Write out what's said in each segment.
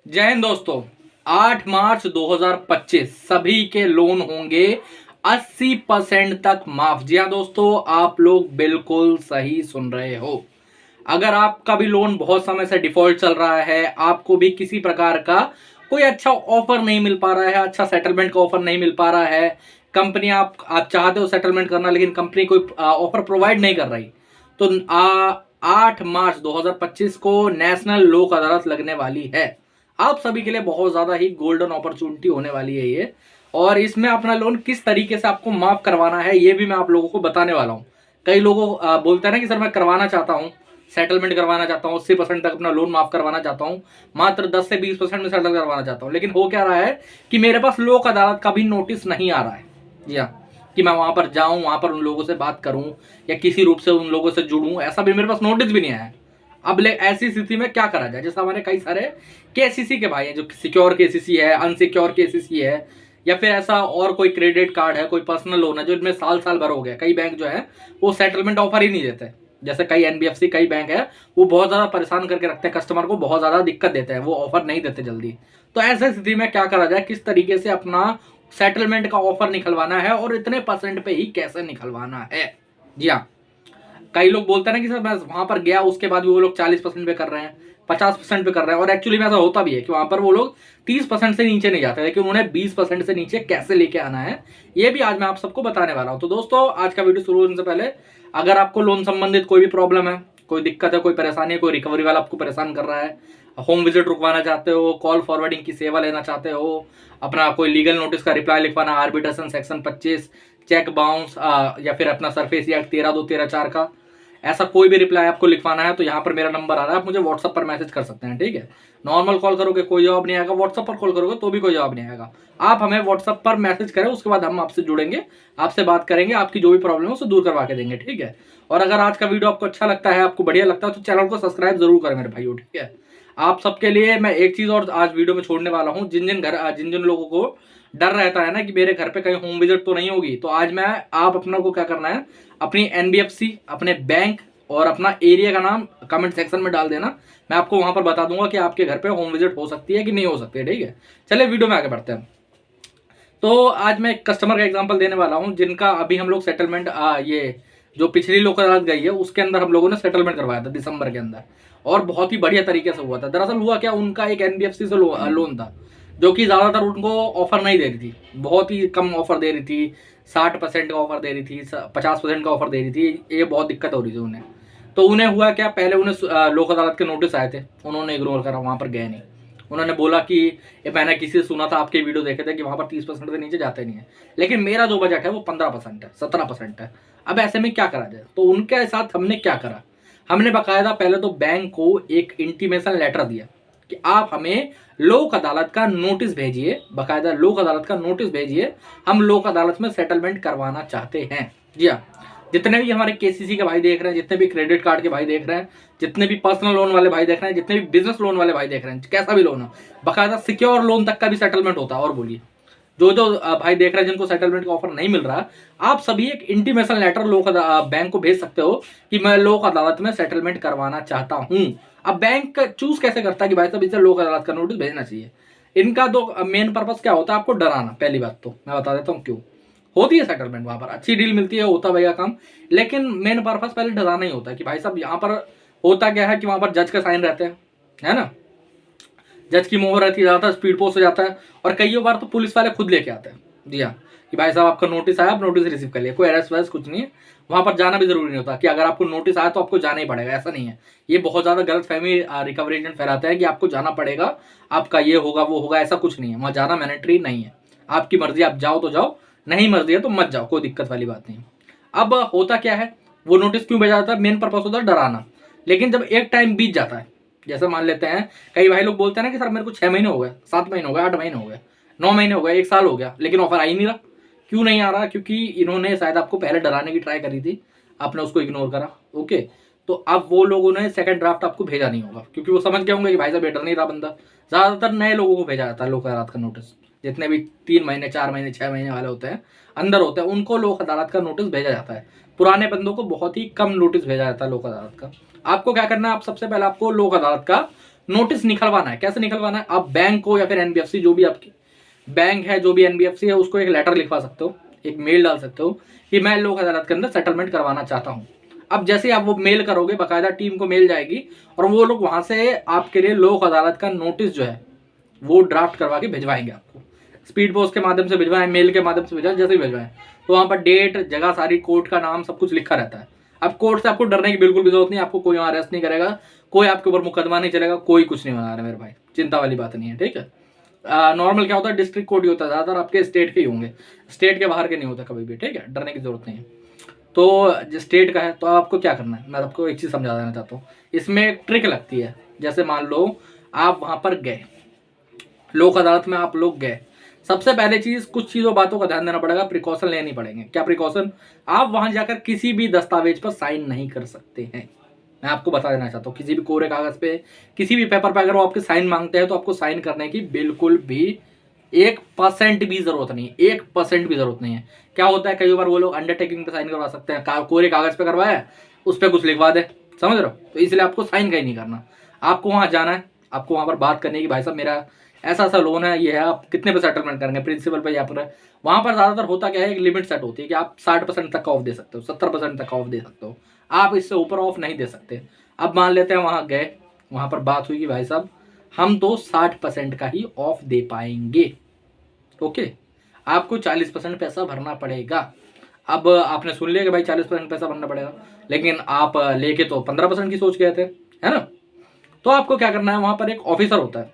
जय हिंद दोस्तों। 8 मार्च 2025 सभी के लोन होंगे 80% तक माफ। जी हाँ दोस्तों, आप लोग बिल्कुल सही सुन रहे हो। अगर आपका भी लोन बहुत समय से डिफॉल्ट चल रहा है, आपको भी किसी प्रकार का कोई अच्छा ऑफर नहीं मिल पा रहा है, अच्छा सेटलमेंट का ऑफर नहीं मिल पा रहा है, कंपनी आप चाहते हो सेटलमेंट करना लेकिन कंपनी कोई ऑफर प्रोवाइड नहीं कर रही, तो 8 मार्च 2025 को नेशनल लोक अदालत लगने वाली है। आप सभी के लिए बहुत ज्यादा ही गोल्डन अपॉर्चुनिटी होने वाली है ये, और इसमें अपना लोन किस तरीके से आपको माफ करवाना है ये भी मैं आप लोगों को बताने वाला हूँ। कई लोगों बोलते हैं ना कि सर मैं करवाना चाहता हूँ, सेटलमेंट करवाना चाहता हूँ, 80% तक अपना लोन माफ करवाना चाहता हूँ, मात्र 10 से 20% में सेटल करवाना चाहता हूँ, लेकिन हो क्या रहा है कि मेरे पास लोक अदालत का भी नोटिस नहीं आ रहा है। जी हाँ, कि मैं वहां पर जाऊं, वहां पर उन लोगों से बात करूं या किसी रूप से उन लोगों से जुड़ूं, ऐसा भी मेरे पास नोटिस भी नहीं आया है। अब ले ऐसी स्थिति में क्या करा जाए? जैसे हमारे कई सारे केसीसी के भाई हैं, जो सिक्योर केसीसी है, अनसिक्योर केसीसी है, या फिर ऐसा और कोई क्रेडिट कार्ड है, कोई पर्सनल लोन है जो इनमें साल साल भर हो गया। कई बैंक जो है वो सेटलमेंट ऑफर ही नहीं देते। जैसे कई एनबीएफसी, कई बैंक है, वो बहुत ज्यादा परेशान करके रखते हैं कस्टमर को, बहुत ज्यादा दिक्कत देते हैं, वो ऑफर नहीं देते जल्दी। तो ऐसे स्थिति में क्या करा जाए, किस तरीके से अपना सेटलमेंट का ऑफर निकलवाना है और इतने परसेंट पे ही कैसे निकलवाना है? जी हाँ, कई लोग बोलते हैं ना कि सर मैं वहां पर गया, उसके बाद भी वो लोग 40% पे कर रहे हैं, 50% पे कर रहे हैं, और एक्चुअली में ऐसा होता भी है कि वहां पर वो लोग 30% से नीचे नहीं जाते, लेकिन उन्हें 20% से नीचे कैसे लेके आना है ये भी आज मैं आप सबको बताने वाला हूं। तो दोस्तों, आज का वीडियो शुरू होने से पहले अगर आपको लोन संबंधित कोई भी प्रॉब्लम है, कोई दिक्कत है, कोई परेशानी है, कोई रिकवरी वाला आपको परेशान कर रहा है, होम विजिट रुकवाना चाहते हो, कॉल फॉरवर्डिंग की सेवा लेना चाहते हो, अपना कोई लीगल नोटिस का रिप्लाई लिखवाना, आर्बिट्रेशन सेक्शन 25, चेक बाउंस, या फिर अपना सरफेस एक्ट 13(2) 13(4) का ऐसा कोई भी रिप्लाई आपको लिखवाना है, तो यहाँ पर मेरा नंबर आ रहा है, आप मुझे व्हाट्सअप पर मैसेज कर सकते हैं। ठीक है, नॉर्मल कॉल करोगे कोई जवाब नहीं आएगा, व्हाट्सअप पर कॉल करोगे तो भी कोई जवाब नहीं आएगा। आप हमें व्हाट्सअप पर मैसेज करें, उसके बाद हम आपसे जुड़ेंगे, आपसे बात करेंगे, आपकी जो भी प्रॉब्लम है उसे दूर करवा के देंगे। ठीक है, और अगर आज का वीडियो आपको अच्छा लगता है, आपको बढ़िया लगता है, तो चैनल को सब्सक्राइब जरूर करें मेरे भाइयों। ठीक है, आप सबके लिए मैं एक चीज और आज वीडियो में छोड़ने वाला हूँ। जिन जिन लोगों को डर रहता है ना कि मेरे घर पे कहीं होम विजिट तो नहीं होगी, तो आज मैं आप अपना को क्या करना है, अपनी एनबीएफसी, अपने बैंक और अपना एरिया का नाम कमेंट सेक्शन में डाल देना। मैं आपको वहां पर बता दूंगा कि आपके घर पे होम विजिट हो सकती है कि नहीं हो सकती है। ठीक है, चलिए वीडियो में आगे बढ़ते हैं। तो आज मैं एक कस्टमर का एग्जांपल देने वाला हूं, जिनका अभी हम लोग सेटलमेंट ये जो पिछली लोक अदालत गई है उसके अंदर हम लोगों ने सेटलमेंट करवाया था दिसंबर के अंदर, और बहुत ही बढ़िया तरीके से हुआ था। दरअसल हुआ क्या, उनका एक एनबीएफसी से लोन था, जो कि ज्यादातर उनको ऑफर नहीं दे रही थी, बहुत ही कम ऑफर दे रही थी, 60% का ऑफर दे रही थी, 50% का ऑफर दे रही थी। ये बहुत दिक्कत हो रही थी उन्हें। तो उन्हें हुआ क्या, पहले उन्हें लोक अदालत के नोटिस आए थे, उन्होंने इग्नोर करा, वहां पर गए नहीं। उन्होंने बोला कि ये मैंने किसी से सुना था, आपके वीडियो देखे थे कि वहां पर 30% से नीचे जाते नहीं है, लेकिन मेरा जो बजट है वो 15% है, 17% है। अब ऐसे में क्या करा जाए? तो उनके साथ हमने क्या करा, हमने बाकायदा पहले तो बैंक को एक इंटीमेशन लेटर दिया कि आप हमें लोक अदालत का नोटिस भेजिए, बाकायदा लोक अदालत का नोटिस भेजिए, हम लोक अदालत में सेटलमेंट करवाना चाहते हैं। जी हाँ, जितने भी हमारे केसीसी के भाई देख रहे हैं, जितने भी क्रेडिट कार्ड के भाई देख रहे हैं, जितने भी पर्सनल लोन वाले भाई देख रहे हैं, जितने भी बिजनेस लोन वाले भाई देख रहे हैं, कैसा भी लोन हो, बाकायदा सिक्योर लोन तक का भी सेटलमेंट होता है। और बोलिए, जो जो भाई देख रहे हैं जिनको सेटलमेंट का ऑफर नहीं मिल रहा, आप सभी एक इंटीमेशन लेटर बैंक को भेज सकते हो कि मैं लोक अदालत में सेटलमेंट करवाना चाहता हूं। अब बैंक चूज कैसे करता है कि भाई साहब इसे लोक अदालत का नोटिस भेजना चाहिए? इनका तो मेन पर्पस क्या होता है, आपको डराना। पहली बात तो मैं बता देता हूँ क्यों होती है सेटलमेंट, वहां पर अच्छी डील मिलती है, होता भैया काम, लेकिन मेन पर्पस पहले डराना ही होता है कि भाई साहब यहाँ पर होता क्या है कि वहां पर जज का साइन रहते हैं, है ना, जज की मोहर रहती है, ज्यादा स्पीड पोस्ट हो जाता है, और कई बार तो पुलिस वाले खुद लेके आते हैं। जी हाँ, कि भाई साहब आपका नोटिस आया, आप नोटिस रिसीव कर लिए, कोई अरेस्ट वरेस्ट कुछ नहीं है, वहां पर जाना भी जरूरी नहीं होता कि अगर आपको नोटिस आया तो आपको जाना ही पड़ेगा, ऐसा नहीं है। ये बहुत ज्यादा गलत फहमी रिकवरी एजेंट फैलाता है कि आपको जाना पड़ेगा, आपका ये होगा वो होगा, ऐसा कुछ नहीं है, वहां जाना मैंडेटरी नहीं है। आपकी मर्जी, आप जाओ तो जाओ, नहीं मर्जी है तो मत जाओ, कोई दिक्कत वाली बात नहीं। अब होता क्या है, वो नोटिस क्यों भेजा जाता है, मेन पर्पस होता है डराना। लेकिन जब एक टाइम बीत जाता है, जैसे मान लेते हैं कई भाई लोग बोलते हैं ना कि सर मेरे को 6 महीने हो गए, 7 महीने हो गए, 8 महीने हो गए, 9 महीने हो गए, 1 साल हो गया, लेकिन ऑफर आ ही नहीं रहा। क्यों नहीं आ रहा? क्योंकि इन्होंने शायद आपको पहले डराने की ट्राई करी थी, आपने उसको इग्नोर करा। ओके, तो अब वो लोगों ने सेकंड ड्राफ्ट आपको भेजा नहीं होगा, क्योंकि वो समझ गए होंगे कि भाई साहब ये डर नहीं रहा बंदा। ज्यादातर नए लोगों को भेजा जाता है लोक अदालत का नोटिस, जितने भी 3 महीने 4 महीने 6 महीने वाले होते हैं, अंदर होते हैं, उनको लोक अदालत का नोटिस भेजा जाता है। पुराने बंदों को बहुत ही कम नोटिस भेजा जाता है लोक अदालत का। आपको क्या करना है, आप सबसे पहले आपको लोक अदालत का नोटिस निकलवाना है। कैसे निकलवाना है? आप बैंक को या फिर एनबीएफसी, जो भी आपकी बैंक है, जो भी एनबीएफसी है, उसको एक लेटर लिखवा सकते हो, एक मेल डाल सकते हो कि मैं लोक अदालत के अंदर सेटलमेंट करवाना चाहता हूँ। अब जैसे आप वो मेल करोगे, बाकायदा टीम को मेल जाएगी और वो लोग वहां से आपके लिए लोक अदालत का नोटिस जो है वो ड्राफ्ट करवा के भिजवाएंगे आपको। स्पीड पोस्ट के माध्यम से भिजवाएं, मेल के माध्यम से भिजवाएं, जैसे ही भिजवाएं, तो वहां पर डेट, जगह सारी, कोर्ट का नाम, सब कुछ लिखा रहता है। अब कोर्ट से आपको डरने की बिल्कुल भी जरूरत नहीं, आपको कोई अरेस्ट नहीं करेगा, कोई आपके ऊपर मुकदमा नहीं चलेगा, कोई कुछ नहीं बना रहा मेरे भाई, चिंता वाली बात नहीं है, ठीक है। नॉर्मल क्या होता है, डिस्ट्रिक्ट कोर्ट ही होता है, ज्यादातर आपके स्टेट के ही होंगे, स्टेट के बाहर के नहीं होता कभी भी, ठीक है, डरने की जरूरत नहीं है। तो स्टेट का है तो आपको क्या करना है, मैं आपको एक चीज समझा देना चाहता हूँ। इसमें एक ट्रिक लगती है। जैसे मान लो आप वहां पर गए, लोक अदालत में आप लोग गए, सबसे पहले चीज, कुछ चीजों बातों का ध्यान देना पड़ेगा, प्रिकॉशन लेनी पड़ेंगे। क्या प्रिकॉशन? आप वहां जाकर किसी भी दस्तावेज पर साइन नहीं कर सकते हैं। मैं आपको बता देना चाहता हूँ, किसी भी कोरे कागज पे, किसी भी पेपर पे अगर वो आपके साइन मांगते हैं तो आपको साइन करने की बिल्कुल भी 1% भी जरूरत नहीं है, 1% भी जरूरत नहीं है। क्या होता है, कई बार वो लोग अंडरटेकिंग पे साइन करवा सकते हैं, कोरे कागज पे करवाया, उस पर कुछ लिखवा दे, समझ रहे हो? तो इसलिए आपको साइन कहीं नहीं करना, आपको वहां जाना है, आपको वहां पर बात करनी है कि भाई साहब मेरा ऐसा ऐसा लोन है, ये है, आप कितने पे सेटलमेंट करेंगे, प्रिंसिपल पे या फिर वहां पर ज्यादातर होता क्या है, एक लिमिट सेट होती है कि आप 60% तक का ऑफ दे सकते हो, 70% तक का ऑफ दे सकते हो, आप इससे ऊपर ऑफ नहीं दे सकते। अब मान लेते हैं वहां गए, वहां पर बात हुई कि भाई साहब हम तो 60% का ही ऑफ दे पाएंगे, ओके, आपको 40% पैसा भरना पड़ेगा। अब आपने सुन लिया कि भाई 40% पैसा भरना पड़ेगा, लेकिन आप लेके तो 15% की सोच गए थे, है ना? तो आपको क्या करना है, वहां पर एक ऑफिसर होता है,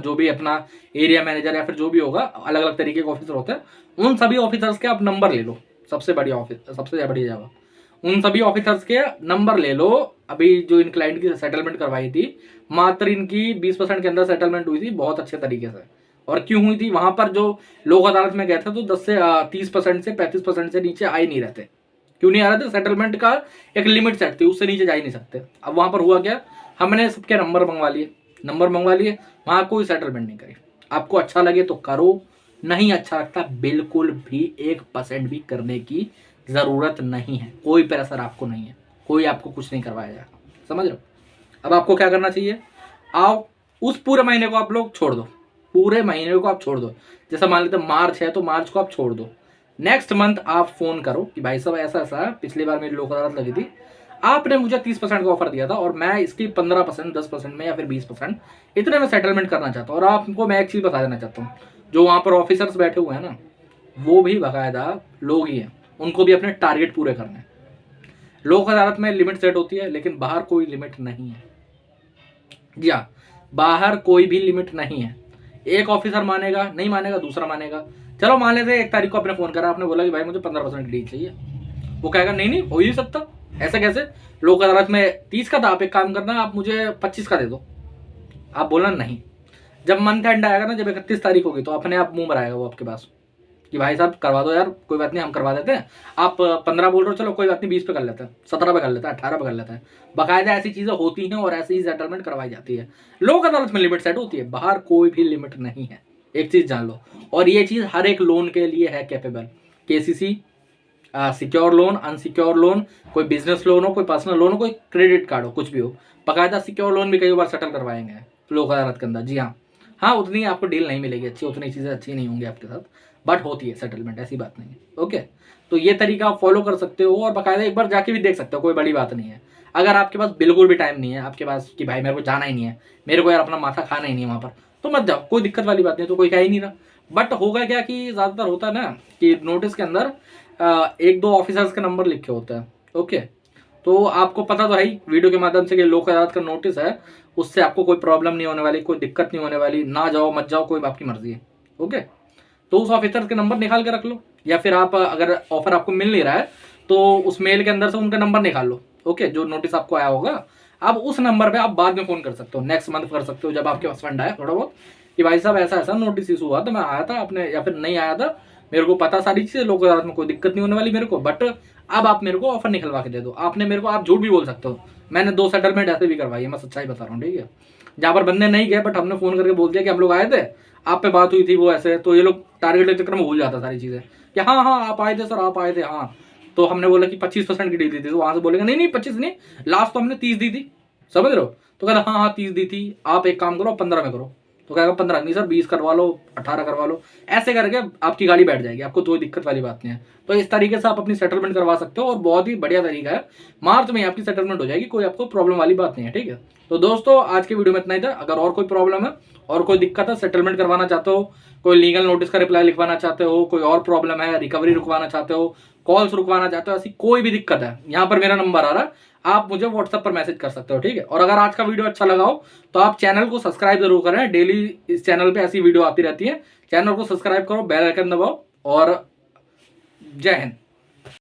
जो भी अपना एरिया मैनेजर या फिर जो भी होगा, अलग अलग तरीके के ऑफिसर होते हैं, उन सभी ऑफिसर्स के आप नंबर ले लो। सबसे बढ़िया ऑफिस, सबसे बढ़िया जगह, उन सभी ऑफिसर्स के नंबर ले लो। अभी जो इन क्लाइंट की सेटलमेंट करवाई थी, मात्र इनकी 20% के अंदर सेटलमेंट हुई थी, बहुत अच्छे तरीके से। और क्यों हुई थी? वहां पर जो लोक अदालत में गए थे तो 10 से 30% से 35% से नीचे आ ही नहीं रहते। क्यों नहीं आ रहे थे? सेटलमेंट का एक लिमिट सेट थी, उससे नीचे जा ही नहीं सकते। अब वहां पर हुआ क्या, हमने सबके नंबर मंगवा लिए, नंबर मंगवा लिए, वहां कोई सेटलमेंट नहीं करी। आपको अच्छा लगे तो करो, नहीं अच्छा लगता बिल्कुल भी 1% भी करने की जरूरत नहीं है, कोई प्रेशर आपको नहीं है, कोई आपको कुछ नहीं करवाया जाएगा, समझ रहे हो? अब आपको क्या करना चाहिए, आप उस पूरे महीने को आप लोग छोड़ दो, पूरे महीने को आप छोड़ दो। जैसा मान लेते मार्च है तो मार्च को आप छोड़ दो, नेक्स्ट मंथ आप फोन करो कि भाई साहब ऐसा ऐसा, पिछली बार मेरी लोक अदालत लगी थी, आपने मुझे 30% का ऑफर दिया था और मैं इसकी 15%, 10% में या फिर 20% इतने में सेटलमेंट करना चाहता हूँ। और आपको मैं एक चीज बता देना चाहता हूँ, जो वहां पर ऑफिसर्स बैठे हुए हैं ना, वो भी बाकायदा लोग ही हैं, उनको भी अपने टारगेट पूरे करने हैं। लोक अदालत में लिमिट सेट होती है, लेकिन बाहर कोई लिमिट नहीं है। जी हाँ, बाहर कोई भी लिमिट नहीं है। एक ऑफिसर मानेगा, नहीं मानेगा, दूसरा मानेगा। चलो मान लेते 1 तारीख को आपने फोन करा, आपने बोला कि भाई मुझे 15% डील चाहिए, वो कहेगा नहीं नहीं हो ही नहीं सकता, ऐसा कैसे, लोक अदालत में 30 का था, आप एक काम करना, आप मुझे 25 का दे दो। आप बोलना नहीं। जब मंथ एंड आएगा ना, जब 31 तारीख होगी, तो अपने आप मुंह भराएगा वो आपके पास कि भाई साहब करवा दो यार, कोई बात नहीं हम करवा देते हैं। आप 15 बोल रहे हो, चलो कोई बात नहीं, 20 पे कर लेते हैं, 17 पे कर लेते हैं, 18 पे कर लेते हैं। बाकायदा ऐसी चीजें होती हैं और ऐसी ही सेटलमेंट करवाई जाती है। लोक अदालत में लिमिट सेट होती है, बाहर कोई भी लिमिट नहीं है, एक चीज जान लो। और ये चीज हर एक लोन के लिए है capable. KCC, secure loan, unsecure loan, कोई बिजनेस लोन हो, कोई पर्सनल लोन हो, कोई क्रेडिट कार्ड हो, कुछ भी हो, बाकायदा सिक्योर लोन भी कई बार सेटल करवाएंगे लोक अदालत के अंदर। जी हाँ, हाँ उतनी आपको डील नहीं मिलेगी अच्छी, उतनी चीज़ें अच्छी नहीं होंगी आपके साथ, बट होती है सेटलमेंट, ऐसी बात नहीं है, ओके। तो ये तरीका आप फॉलो कर सकते हो और बाकायदा एक बार जाके भी देख सकते हो, कोई बड़ी बात नहीं है। अगर आपके पास बिल्कुल भी टाइम नहीं है, आपके पास कि भाई मेरे को जाना ही नहीं है, मेरे को यार अपना माथा खाना ही नहीं है वहाँ पर, तो मत जाओ, कोई दिक्कत वाली बात नहीं, तो कोई कह ही नहीं रहा। बट होगा क्या कि ज़्यादातर होता है ना कि नोटिस के अंदर 1-2 ऑफिसर्स के नंबर लिखे होते हैं, ओके। तो आपको पता तो है ही वीडियो के माध्यम से कि लोक अदालत का नोटिस है, उससे आपको कोई प्रॉब्लम नहीं होने वाली, कोई दिक्कत नहीं होने वाली, ना जाओ मत जाओ कोई आपकी मर्जी है, ओके। तो उस ऑफिसर के नंबर निकाल के रख लो, या फिर आप अगर ऑफर आपको मिल नहीं रहा है तो उस मेल के अंदर से उनका नंबर निकाल लो, ओके, जो नोटिस आपको आया होगा। अब उस नंबर पे आप बाद में फोन कर सकते हो, नेक्स्ट मंथ कर सकते हो, जब आपके पास फंड आया थोड़ा बहुत, कि भाई साहब ऐसा ऐसा नोटिस इशू हुआ था, मैं आया था आपने, या फिर नहीं आया था, मेरे को पता सारी चीजें, लोक अदालत में कोई दिक्कत नहीं होने वाली मेरे को, बट अब आप मेरे को ऑफर निकलवा के दे दो। आपने मेरे को, आप झूठ भी बोल सकते हो, मैंने 2 सेटलमेंट ऐसे भी करवाई है, मैं सच्चाई बता रहा हूँ, ठीक है। जहाँ पर बंदे नहीं गए बट हमने फोन करके बोल दिया कि हम लोग आए थे, आप पे बात हुई थी, वो ऐसे, तो ये लोग टारगेट के चक्कर में भूल जाता सारी चीजें कि हाँ हाँ आप आए थे सर, आप आए थे, हाँ। तो हमने बोला कि 25% की डील दी थी, तो वहां से बोलेंगे नहीं नहीं 25 नहीं, लास्ट तो हमने 30 दी थी, समझ रहे हो। तो कहता हाँ हाँ 30 दी थी, आप एक काम करो 15 में करो। तो कहेगा 15 नहीं सर 20 करवा लो, 18 करवा लो, ऐसे करके आपकी गाड़ी बैठ जाएगी, आपको कोई दिक्कत वाली बात नहीं है। तो इस तरीके से आप अपनी सेटलमेंट करवा सकते हो और बहुत ही बढ़िया तरीका है, मार्च में ही आपकी सेटलमेंट हो जाएगी, कोई आपको प्रॉब्लम वाली बात नहीं है। ठीक है, तो दोस्तों आज की वीडियो में इतना ही था। अगर और कोई प्रॉब्लम है और कोई दिक्कत है, सेटलमेंट करवाना चाहते हो, कोई लीगल नोटिस का रिप्लाई लिखवाना चाहते हो, कोई और प्रॉब्लम है, रिकवरी रुकवाना चाहते हो, कॉल्स रुकवाना चाहते हो, ऐसी कोई भी दिक्कत है, यहाँ पर मेरा नंबर आ रहा है, आप मुझे व्हाट्सएप पर मैसेज कर सकते हो। ठीक है, और अगर आज का वीडियो अच्छा लगा हो तो आप चैनल को सब्सक्राइब जरूर करें, डेली इस चैनल पे ऐसी वीडियो आती रहती है। चैनल को सब्सक्राइब करो, बेल आइकन दबाओ और जय हिंद।